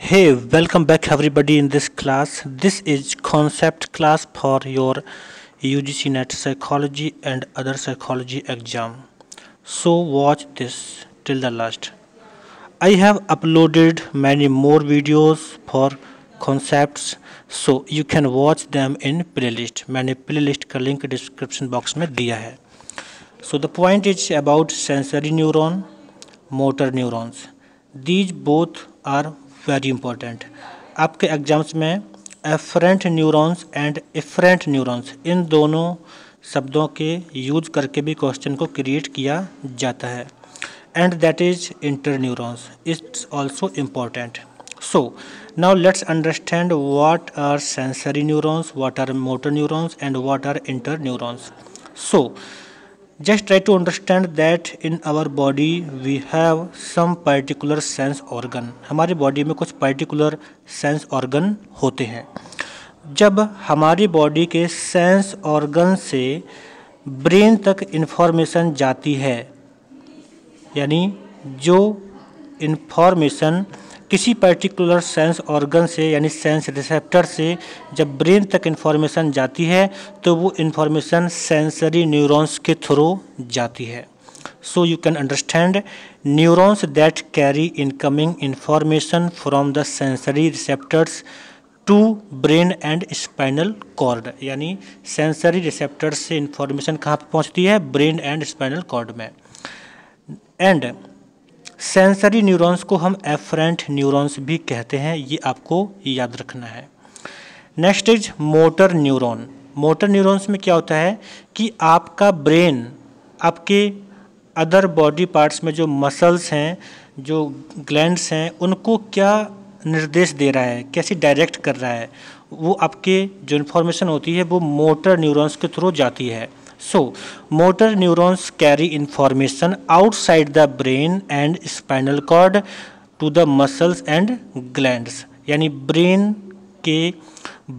Hey, welcome back everybody in this class. This is concept class for your UGC NET psychology and other psychology exam. So watch this till the last. I have uploaded many more videos for concepts, so you can watch them in playlist. मैंने playlist का link description box में दिया है. So the point is about sensory neuron, motor neurons. These both are very important. आपके exams में efferent neurons and efferent neurons इन दोनों शब्दों के यूज करके भी क्वेश्चन को क्रिएट किया जाता है. And that is inter neurons. It's also important. So now let's understand what are sensory neurons, what are motor neurons and what are inter neurons. So just try to understand that in our body we have some particular sense organ. हमारी body में कुछ particular sense organ होते हैं. जब हमारी body के sense organ से brain तक इंफॉर्मेशन जाती है, यानी जो इंफॉर्मेशन किसी पर्टिकुलर सेंस ऑर्गन से यानी सेंस रिसेप्टर से जब ब्रेन तक इंफॉर्मेशन जाती है तो वो इंफॉर्मेशन सेंसरी न्यूरॉन्स के थ्रू जाती है. So you can understand neurons that carry incoming information from the sensory receptors to brain and spinal cord. यानी सेंसरी रिसेप्टर्स से इंफॉर्मेशन कहाँ पर पहुँचती है? ब्रेन एंड स्पाइनल कॉर्ड में. एंड सेंसरी न्यूरॉन्स को हम एफरेंट न्यूरॉन्स भी कहते हैं, ये आपको याद रखना है. Next is motor neuron. Motor neurons में क्या होता है कि आपका ब्रेन आपके अदर बॉडी पार्ट्स में जो मसल्स हैं, जो ग्लैंड्स हैं, उनको क्या निर्देश दे रहा है, कैसे डायरेक्ट कर रहा है, वो आपके जो इन्फॉर्मेशन होती है वो मोटर न्यूरॉन्स के थ्रू जाती है. So, motor neurons carry information outside the brain and spinal cord to the muscles and glands. यानी ब्रेन के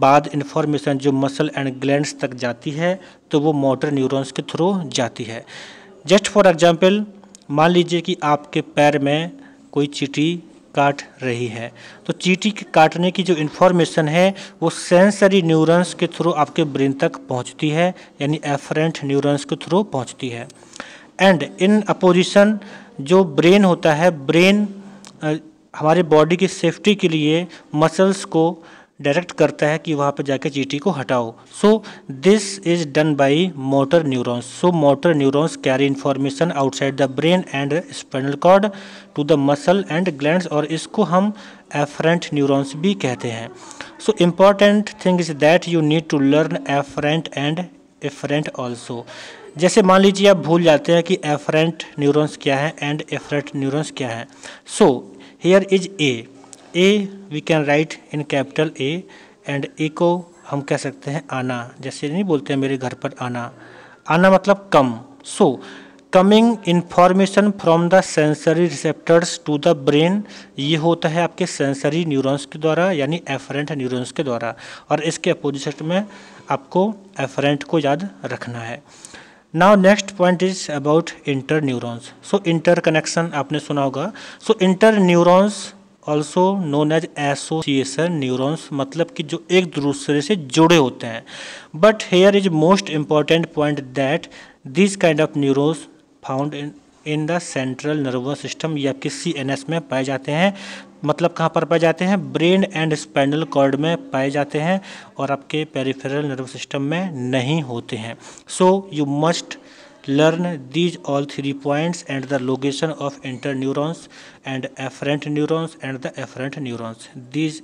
बाद इंफॉर्मेशन जो मसल एंड ग्लैंड्स तक जाती है तो वो मोटर न्यूरॉन्स के थ्रू जाती है. जस्ट फॉर एग्जांपल, मान लीजिए कि आपके पैर में कोई चींटी काट रही है, तो चींटी के काटने की जो इन्फॉर्मेशन है वो सेंसरी न्यूरॉन्स के थ्रू आपके ब्रेन तक पहुंचती है, यानी एफरेंट न्यूरॉन्स के थ्रू पहुंचती है. एंड इन अपोजिशन जो ब्रेन होता है, ब्रेन हमारे बॉडी की सेफ्टी के लिए मसल्स को डायरेक्ट करता है कि वहाँ पर जाकर चींटी को हटाओ. So this is done by motor neurons. So motor neurons carry information outside the brain and spinal cord to the muscle and glands, और इसको हम एफरेंट न्यूरॉन्स भी कहते हैं. So important thing is that you need to learn afferent and efferent also. जैसे मान लीजिए आप भूल जाते हैं कि एफरेंट न्यूरॉन्स क्या है एंड एफरेंट न्यूरॉन्स क्या है. So here is A we can write in capital A, and A को हम कह सकते हैं आना. जैसे नहीं बोलते हैं मेरे घर पर आना, आना मतलब come. So coming information from the sensory receptors to the brain, ये होता है आपके सेंसरी न्यूरॉन्स के द्वारा, यानी एफरेंट न्यूरॉन्स के द्वारा. और इसके अपोजिट में आपको एफरेंट को याद रखना है. Now next point is about inter neurons. So inter connection आपने सुना होगा. So inter neurons also known as association neurons, मतलब कि जो एक दूसरे से जुड़े होते हैं. But here is most important point that this kind of neurons found in the central nervous system, या आपके CNS में पाए जाते हैं. मतलब कहाँ पर पाए जाते हैं? ब्रेन एंड स्पाइनल कॉर्ड में पाए जाते हैं, और आपके पेरिफेरल नर्वस सिस्टम में नहीं होते हैं. So you must learn these all 3 points and the location of interneurons and afferent neurons and the efferent neurons. This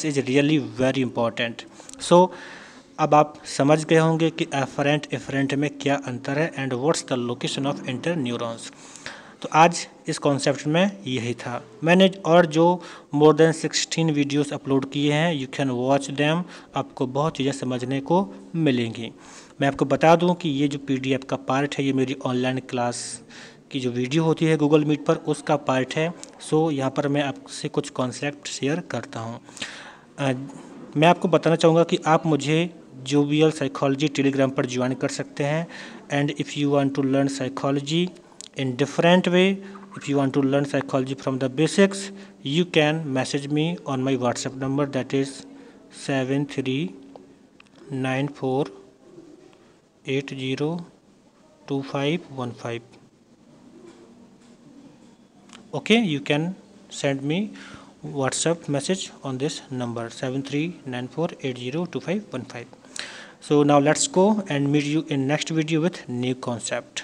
is really very important. So अब आप समझ गए होंगे कि एफरेंट एफरेंट में क्या अंतर है and what's the location of interneurons. तो आज इस कॉन्सेप्ट में यही था. मैंने और जो मोर देन 16 वीडियोस अपलोड किए हैं, यू कैन वॉच देम. आपको बहुत चीज़ें समझने को मिलेंगी. मैं आपको बता दूं कि ये जो PDF का पार्ट है, ये मेरी ऑनलाइन क्लास की जो वीडियो होती है गूगल मीट पर, उसका पार्ट है. सो यहाँ पर मैं आपसे कुछ कॉन्सेप्ट शेयर करता हूँ. मैं आपको बताना चाहूँगा कि आप मुझे जोवियल साइकोलॉजी टेलीग्राम पर ज्वाइन कर सकते हैं. And if you want to learn psychology in different way, if you want to learn psychology from the basics, you can message me on my WhatsApp number, that is 7394802515. okay, you can send me WhatsApp message on this number 7394802515. So now let's go and meet you in next video with new concept.